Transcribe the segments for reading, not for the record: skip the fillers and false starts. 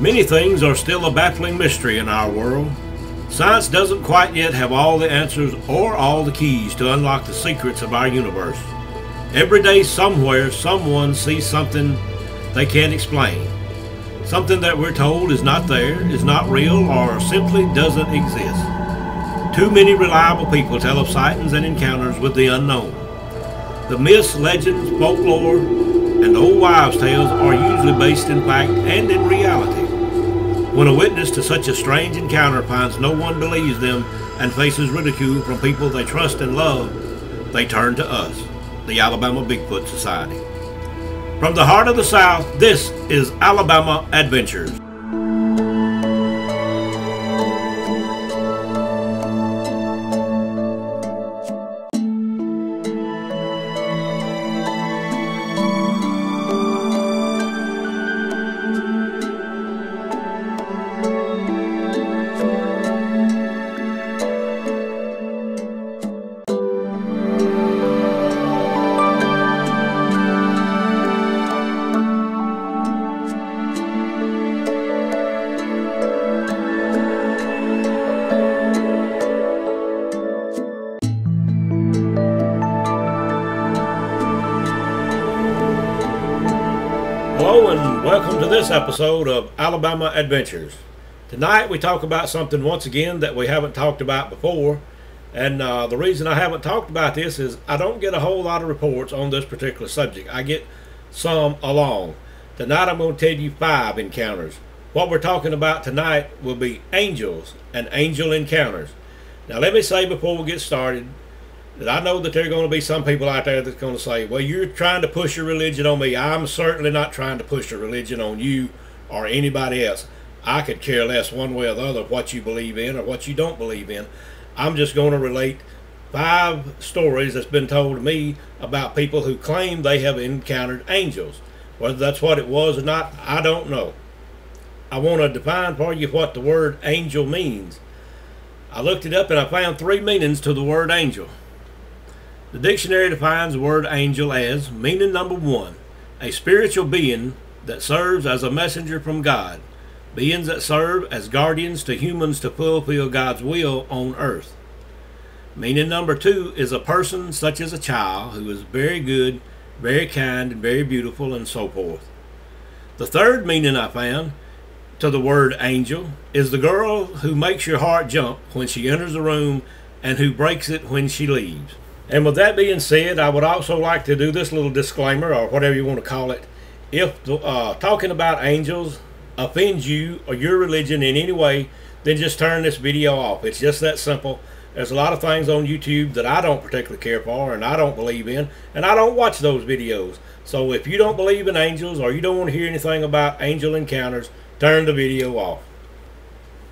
Many things are still a baffling mystery in our world. Science doesn't quite yet have all the answers or all the keys to unlock the secrets of our universe. Every day somewhere someone sees something they can't explain. Something that we're told is not there, is not real, or simply doesn't exist. Too many reliable people tell of sightings and encounters with the unknown. The myths, legends, folklore, and old wives' tales are usually based in fact and in reality. When a witness to such a strange encounter finds no one believes them and faces ridicule from people they trust and love, they turn to us, the Alabama Bigfoot Society. From the heart of the South, this is Alabama Adventures. Hello and welcome to this episode of Alabama Adventures. Tonight we talk about something once again that we haven't talked about before, and the reason I haven't talked about this is I don't get a whole lot of reports on this particular subject. I get some along. Tonight I'm going to tell you 5 encounters. What we're talking about tonight will be angels and angel encounters. Now let me say before we get started that I know that there are going to be some people out there that's going to say, well, you're trying to push your religion on me. I'm certainly not trying to push a religion on you or anybody else. I could care less one way or the other what you believe in or what you don't believe in. I'm just going to relate 5 stories that's been told to me about people who claim they have encountered angels. Whether that's what it was or not, I don't know. I want to define for you what the word angel means. I looked it up and I found 3 meanings to the word angel. The dictionary defines the word angel as meaning number 1, a spiritual being that serves as a messenger from God, beings that serve as guardians to humans to fulfill God's will on earth. Meaning number 2 is a person such as a child who is very good, very kind, and very beautiful, and so forth. The third meaning I found to the word angel is the girl who makes your heart jump when she enters the room and who breaks it when she leaves. And with that being said, I would also like to do this little disclaimer, or whatever you want to call it. If talking about angels offends you or your religion in any way, then just turn this video off. It's just that simple. There's a lot of things on YouTube that I don't particularly care for and I don't believe in, and I don't watch those videos. So if you don't believe in angels or you don't want to hear anything about angel encounters, turn the video off.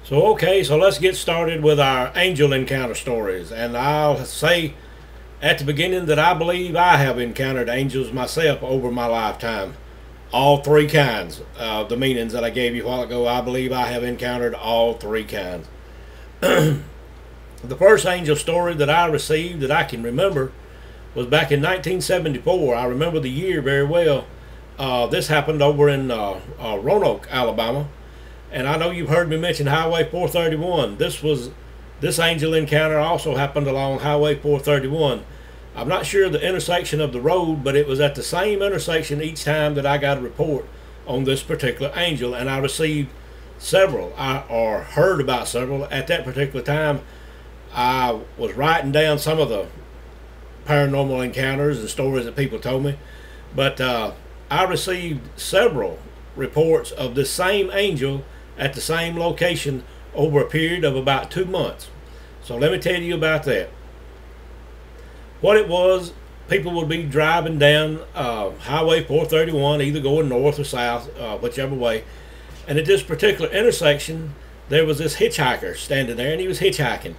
So let's get started with our angel encounter stories. And I'll say at the beginning that I believe I have encountered angels myself over my lifetime. All 3 kinds. The meanings that I gave you a while ago, I believe I have encountered all 3 kinds. The first angel story that I received that I can remember was back in 1974. I remember the year very well. This happened over in Roanoke, Alabama. And I know you've heard me mention Highway 431. This angel encounter also happened along Highway 431. I'm not sure the intersection of the road, but it was at the same intersection each time that I got a report on this particular angel, and I received several, or heard about several. At that particular time, I was writing down some of the paranormal encounters and stories that people told me, but I received several reports of the same angel at the same location over a period of about 2 months. So let me tell you about that. What it was, people would be driving down Highway 431, either going north or south, whichever way. And at this particular intersection, there was this hitchhiker standing there, and he was hitchhiking.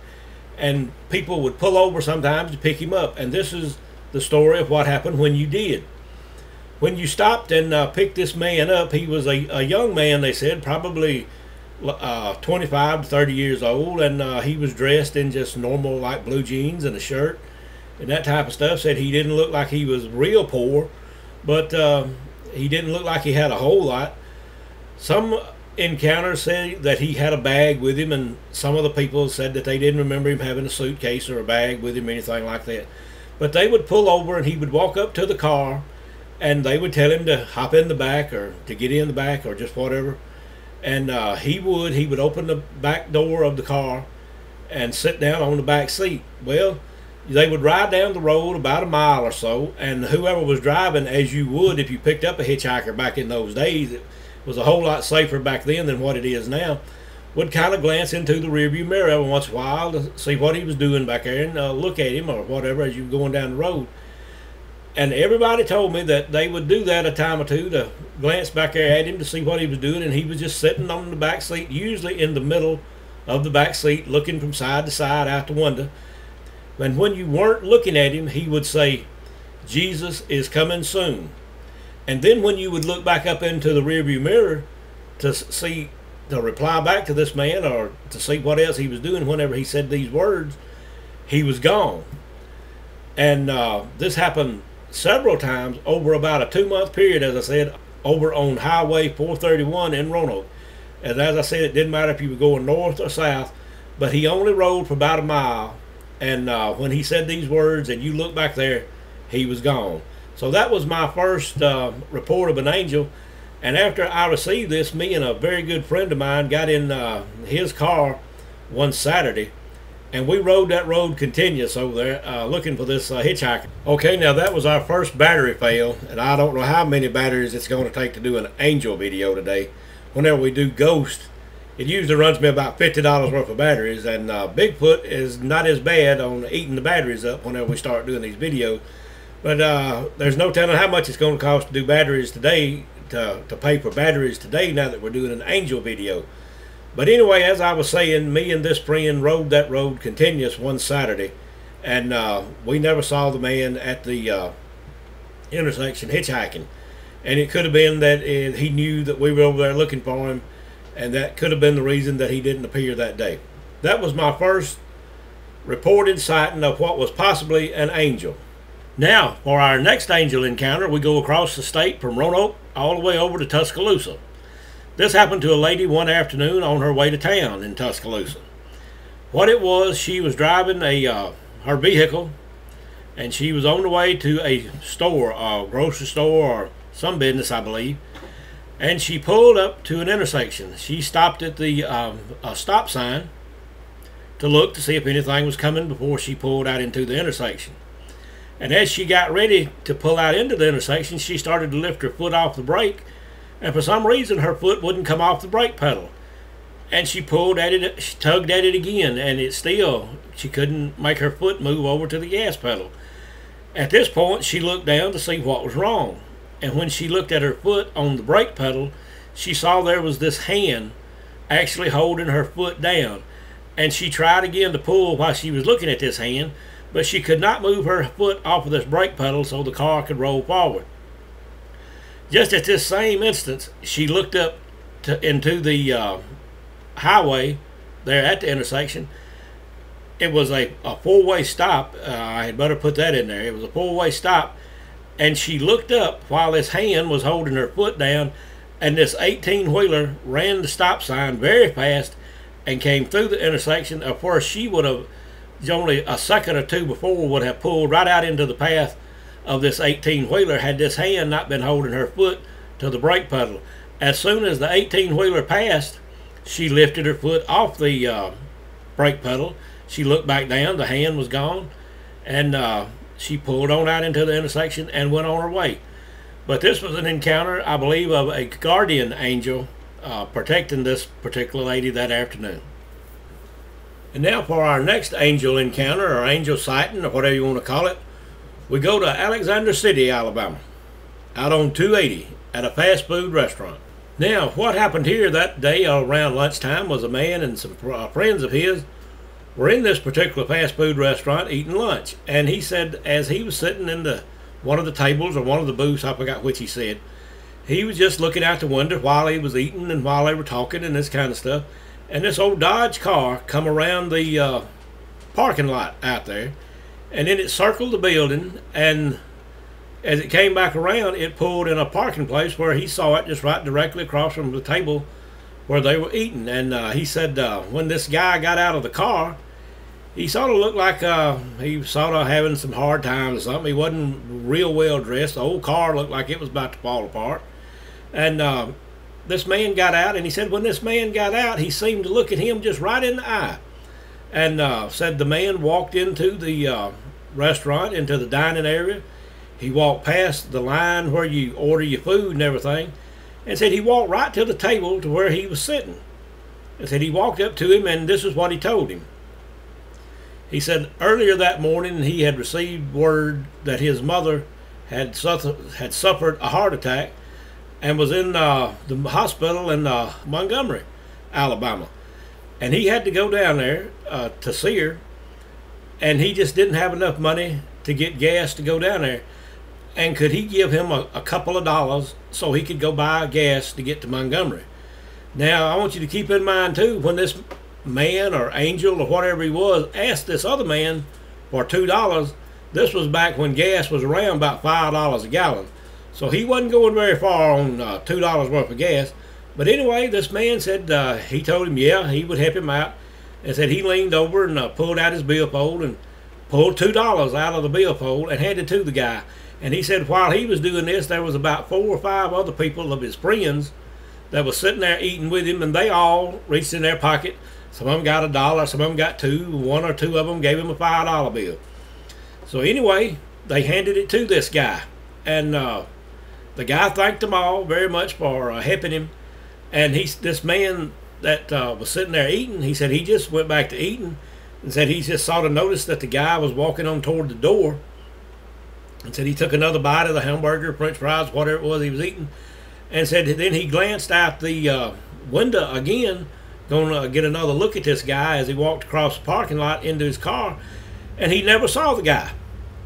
And people would pull over sometimes to pick him up. And this is the story of what happened when you did. When you stopped and picked this man up, he was a young man, they said, probably 25 to 30 years old, and he was dressed in just normal like blue jeans and a shirt and that type of stuff. Said he didn't look like he was real poor, but he didn't look like he had a whole lot. Some encounters say that he had a bag with him, and some of the people said that they didn't remember him having a suitcase or a bag with him, anything like that. But they would pull over and he would walk up to the car, and they would tell him to hop in the back or to get in the back or just whatever. And he would open the back door of the car and sit down on the back seat. Well, they would ride down the road about a mile or so, and whoever was driving, as you would if you picked up a hitchhiker back in those days, it was a whole lot safer back then than what it is now, would kind of glance into the rearview mirror every once in a while to see what he was doing back there and look at him or whatever as you were going down the road. And everybody told me that they would do that a time or two to glance back there at him to see what he was doing, and he was just sitting on the back seat, usually in the middle of the back seat, looking from side to side out the window. And when you weren't looking at him, he would say, "Jesus is coming soon." And then when you would look back up into the rearview mirror to see, to reply back to this man or to see what else he was doing whenever he said these words, he was gone. And this happened several times over about a 2-month period, as I said, over on Highway 431 in Roanoke. And as I said, it didn't matter if you were going north or south, but he only rode for about a mile. And when he said these words and you look back there, he was gone. So that was my first report of an angel. And after I received this, me and a very good friend of mine got in his car one Saturday, and we rode that road continuous over there looking for this hitchhiker. Okay, now that was our first battery fail, and I don't know how many batteries it's going to take to do an angel video today. Whenever we do ghost, it usually runs me about $50 worth of batteries, and Bigfoot is not as bad on eating the batteries up whenever we start doing these videos. But there's no telling how much it's going to cost to do batteries today, to pay for batteries today, now that we're doing an angel video. But anyway, as I was saying, me and this friend rode that road continuous one Saturday, and we never saw the man at the intersection hitchhiking. And it could have been that he knew that we were over there looking for him, and that could have been the reason that he didn't appear that day. That was my first reported sighting of what was possibly an angel. Now, for our next angel encounter, we go across the state from Roanoke all the way over to Tuscaloosa. This happened to a lady one afternoon on her way to town in Tuscaloosa. What it was, she was driving her vehicle, and she was on the way to a store, a grocery store or some business, I believe, and she pulled up to an intersection. She stopped at the stop sign to look to see if anything was coming before she pulled out into the intersection. And as she got ready to pull out into the intersection, she started to lift her foot off the brake, and for some reason her foot wouldn't come off the brake pedal. And she pulled at it, she tugged at it again, and she couldn't make her foot move over to the gas pedal. At this point, she looked down to see what was wrong. And when she looked at her foot on the brake pedal, she saw there was this hand actually holding her foot down. And she tried again to pull while she was looking at this hand, but she could not move her foot off of this brake pedal so the car could roll forward. Just at this same instance, she looked up into the highway there at the intersection. It was a four-way stop. I had better put that in there. It was a four-way stop. And she looked up while this hand was holding her foot down, and this 18-wheeler ran the stop sign very fast and came through the intersection of where she would have, only a second or two before, would have pulled right out into the path of this 18-wheeler had this hand not been holding her foot to the brake pedal. As soon as the 18-wheeler passed, she lifted her foot off the brake pedal. She looked back down, the hand was gone, and she pulled on out into the intersection and went on her way. But this was an encounter, I believe, of a guardian angel protecting this particular lady that afternoon. And now for our next angel encounter, or angel sighting, or whatever you want to call it, we go to Alexander City, Alabama, out on 280 at a fast food restaurant. Now, what happened here that day around lunchtime was a man and some friends of his were in this particular fast food restaurant eating lunch. And he said, as he was sitting in one of the tables or one of the booths, I forgot which he said, he was just looking out the window while he was eating and while they were talking and this kind of stuff. And this old Dodge car come around the parking lot out there, and then it circled the building, and as it came back around, it pulled in a parking place where he saw it just right directly across from the table where they were eating. And he said when this guy got out of the car, he sort of looked like he was sort of having some hard times or something. He wasn't real well dressed. The old car looked like it was about to fall apart. And this man got out, and he said when this man got out, he seemed to look at him just right in the eye. And said the man walked into the restaurant, into the dining area. He walked past the line where you order your food and everything, and said he walked right to the table to where he was sitting. And said he walked up to him, and this is what he told him. He said earlier that morning he had received word that his mother had suffered a heart attack and was in the hospital in Montgomery, Alabama. And he had to go down there to see her, and he just didn't have enough money to get gas to go down there. And could he give him a couple of dollars so he could go buy gas to get to Montgomery? Now, I want you to keep in mind, too, when this man or angel or whatever he was asked this other man for $2, this was back when gas was around about $5 a gallon. So he wasn't going very far on $2 worth of gas. But anyway, this man said he told him, yeah, he would help him out. And said he leaned over and pulled out his billfold and pulled $2 out of the billfold and handed it to the guy. And he said while he was doing this, there was about 4 or 5 other people of his friends that was sitting there eating with him, and they all reached in their pocket. Some of them got $1, some of them got $2. 1 or 2 of them gave him a $5 bill. So anyway, they handed it to this guy. And the guy thanked them all very much for helping him. And this man that was sitting there eating, he said he just went back to eating, and said he just sort of noticed that the guy was walking on toward the door, and said he took another bite of the hamburger, french fries, whatever it was he was eating, and said then he glanced out the window again, going to get another look at this guy as he walked across the parking lot into his car, and he never saw the guy.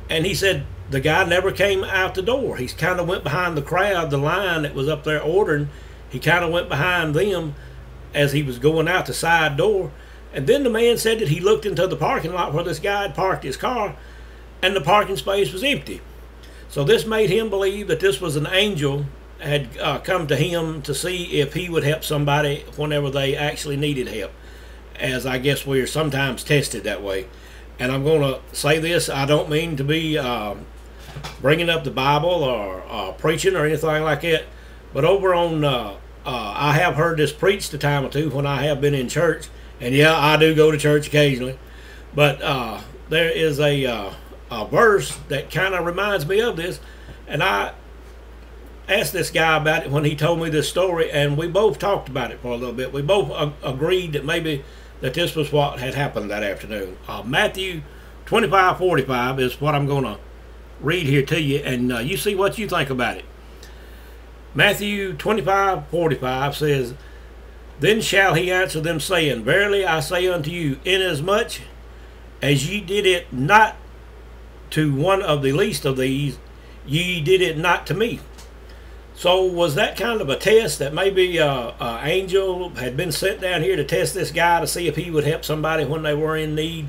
And he said the guy never came out the door. He kind of went behind the crowd, the line that was up there ordering. He kind of went behind them as he was going out the side door. And then the man said that he looked into the parking lot where this guy had parked his car, and the parking space was empty. So this made him believe that this was an angel had come to him to see if he would help somebody whenever they actually needed help, as I guess we're sometimes tested that way. And I'm going to say this, I don't mean to be bringing up the Bible or preaching or anything like that, but over on I have heard this preached a time or two when I have been in church, and yeah, I do go to church occasionally, but there is a verse that kind of reminds me of this, and I asked this guy about it when he told me this story, and we both talked about it for a little bit. We both agreed that maybe that this was what had happened that afternoon. Matthew 25:45 is what I'm going to read here to you, and you see what you think about it. Matthew 25:45 says, Then shall he answer them, saying, Verily I say unto you, inasmuch as ye did it not to one of the least of these, ye did it not to me. So was that kind of a test that maybe an angel had been sent down here to test this guy to see if he would help somebody when they were in need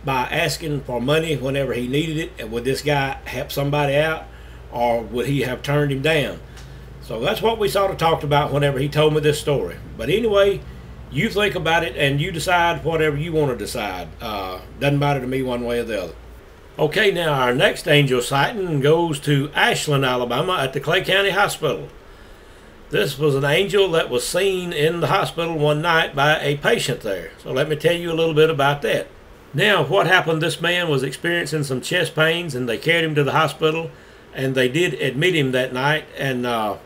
by asking for money whenever he needed it? And would this guy help somebody out, or would he have turned him down? So that's what we sort of talked about whenever he told me this story. But anyway, you think about it and you decide whatever you want to decide. Doesn't matter to me one way or the other. Okay, now our next angel sighting goes to Ashland, Alabama at the Clay County Hospital. This was an angel that was seen in the hospital one night by a patient there. So let me tell you a little bit about that. Now, what happened, this man was experiencing some chest pains, and they carried him to the hospital, and they did admit him that night, and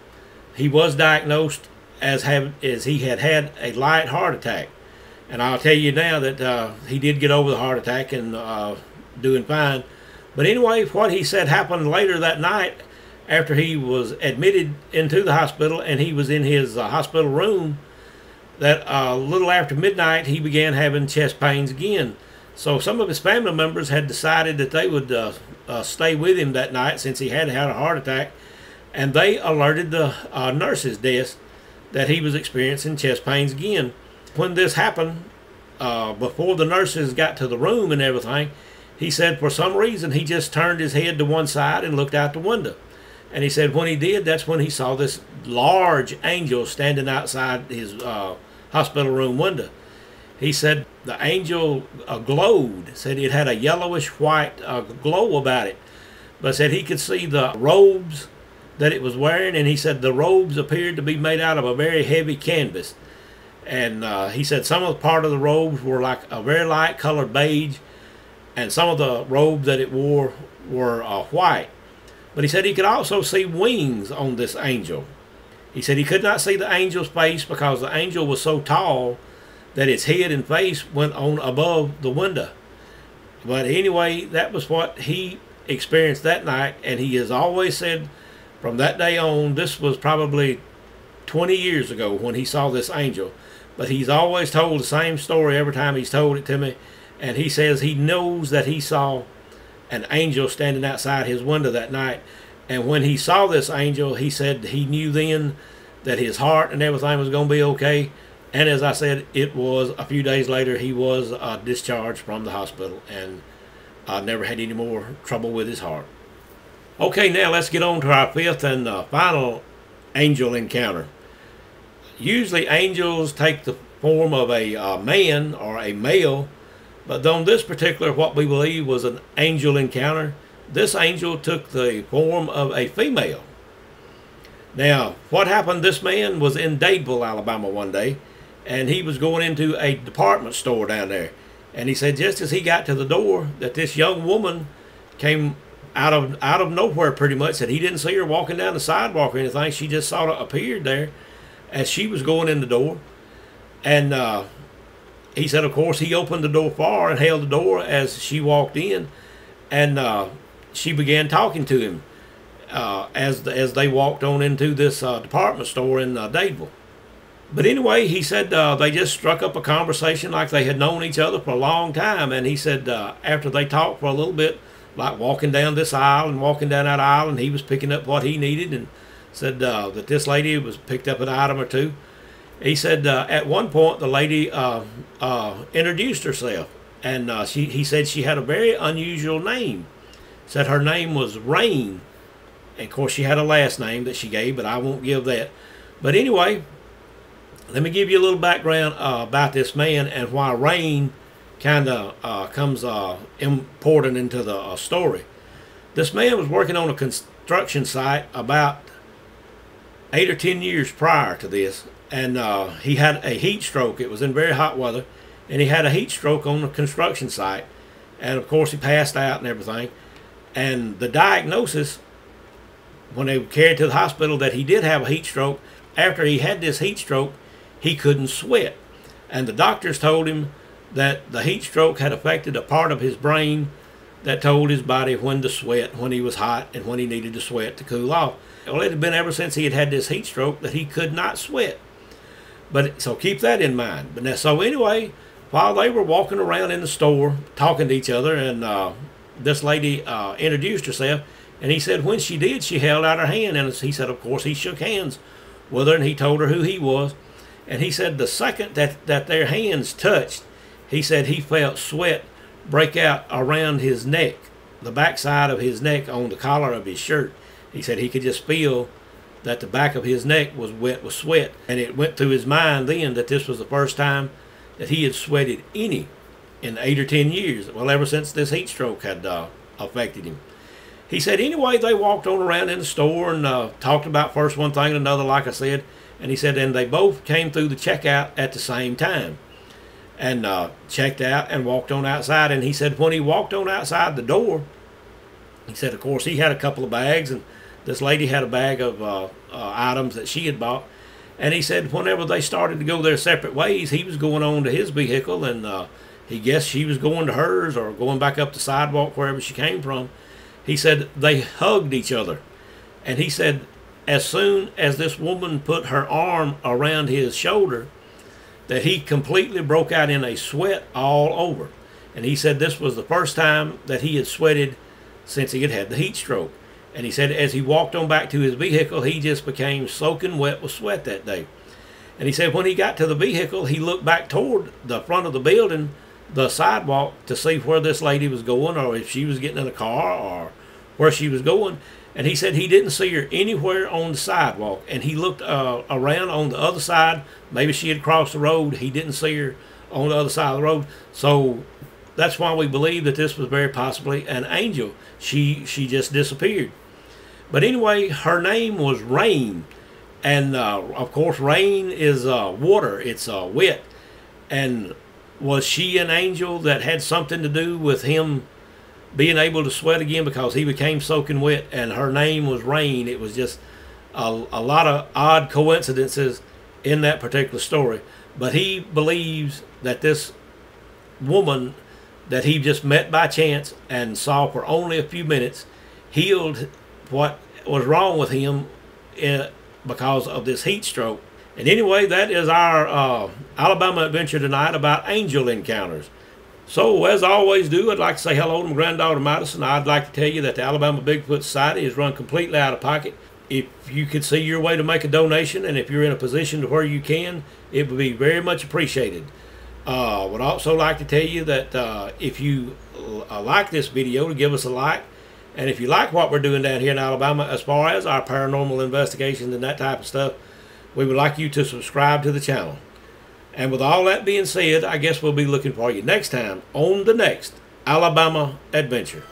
he was diagnosed as he had had a light heart attack. And I'll tell you now that he did get over the heart attack and doing fine. But anyway, what he said happened later that night after he was admitted into the hospital and he was in his hospital room, that a little after midnight he began having chest pains again. So some of his family members had decided that they would stay with him that night since he had had a heart attack, and they alerted the nurse's desk that he was experiencing chest pains again. When this happened, before the nurses got to the room and everything, he said for some reason he just turned his head to one side and looked out the window. And he said when he did, that's when he saw this large angel standing outside his hospital room window. He said the angel glowed, said it had a yellowish white glow about it, but said he could see the robes that it was wearing, and he said the robes appeared to be made out of a very heavy canvas. And he said some of the part of the robes were like a very light colored beige, and some of the robes that it wore were white. But he said he could also see wings on this angel. He said he could not see the angel's face because the angel was so tall that its head and face went on above the window. But anyway, that was what he experienced that night, and he has always said from that day on, this was probably 20 years ago when he saw this angel, but he's always told the same story every time he's told it to me, and he says he knows that he saw an angel standing outside his window that night. And when he saw this angel, he said he knew then that his heart and everything was going to be okay. And as I said, it was a few days later he was discharged from the hospital and never had any more trouble with his heart. Okay, now let's get on to our fifth and final angel encounter. Usually angels take the form of a man or a male, but on this particular, what we believe was an angel encounter, this angel took the form of a female. Now, what happened, this man was in Dadeville, Alabama one day, and he was going into a department store down there. And he said just as he got to the door that this young woman came out of nowhere pretty much. Said he didn't see her walking down the sidewalk or anything. She just sort of appeared there as she was going in the door. And he said, of course, he opened the door for her and held the door as she walked in. And she began talking to him as they walked on into this department store in Dadeville. But anyway, he said they just struck up a conversation like they had known each other for a long time. And he said after they talked for a little bit, like walking down this aisle and walking down that aisle, and he was picking up what he needed, and said that this lady was picked up an item or two. He said at one point the lady introduced herself, and he said she had a very unusual name. Said her name was Rain. And of course she had a last name that she gave, but I won't give that. But anyway, let me give you a little background about this man and why Rain kind of comes important into the story. This man was working on a construction site about 8 or 10 years prior to this, and he had a heat stroke. It was in very hot weather, and he had a heat stroke on the construction site, and of course he passed out and everything. And the diagnosis, when they were carried to the hospital, that he did have a heat stroke. After he had this heat stroke, he couldn't sweat, and the doctors told him that the heat stroke had affected a part of his brain that told his body when to sweat, when he was hot, and when he needed to sweat to cool off. Well, it had been ever since he had had this heat stroke that he could not sweat. But so keep that in mind. But now, so anyway, while they were walking around in the store talking to each other, and this lady introduced herself, and he said when she did, she held out her hand, and he said, of course, he shook hands with her, and he told her who he was. And he said the second that their hands touched, he said he felt sweat break out around his neck, the backside of his neck on the collar of his shirt. He said he could just feel that the back of his neck was wet with sweat. And it went through his mind then that this was the first time that he had sweated any in 8 or 10 years. Well, ever since this heat stroke had affected him. He said anyway, they walked on around in the store and talked about first one thing and another, like I said. And he said, and they both came through the checkout at the same time. And checked out and walked on outside. And he said when he walked on outside the door, he said, of course, he had a couple of bags, and this lady had a bag of items that she had bought. And he said whenever they started to go their separate ways, he was going on to his vehicle, and he guessed she was going to hers or going back up the sidewalk wherever she came from. He said they hugged each other. And he said as soon as this woman put her arm around his shoulder, that he completely broke out in a sweat all over. And he said this was the first time that he had sweated since he had had the heat stroke. And he said as he walked on back to his vehicle, he just became soaking wet with sweat that day. And he said when he got to the vehicle, he looked back toward the front of the building, the sidewalk, to see where this lady was going, or if she was getting in a car, or where she was going. And he said he didn't see her anywhere on the sidewalk. And he looked around on the other side. Maybe she had crossed the road. He didn't see her on the other side of the road. So that's why we believe that this was very possibly an angel. She just disappeared. But anyway, her name was Rain. And of course, rain is water. It's wet. And was she an angel that had something to do with him being able to sweat again, because he became soaking wet? And her name was Rain. It was just a lot of odd coincidences in that particular story. But he believes that this woman that he just met by chance and saw for only a few minutes healed what was wrong with him because of this heat stroke. And anyway, that is our Alabama adventure tonight about angel encounters. So, as I always do, I'd like to say hello to my granddaughter Madison. I'd like to tell you that the Alabama Bigfoot Society is run completely out of pocket. If you could see your way to make a donation, and if you're in a position to where you can, it would be very much appreciated. Would also like to tell you that if you like this video, to give us a like. And if you like what we're doing down here in Alabama as far as our paranormal investigations and that type of stuff, we would like you to subscribe to the channel. And with all that being said, I guess we'll be looking for you next time on the next Alabama Adventure.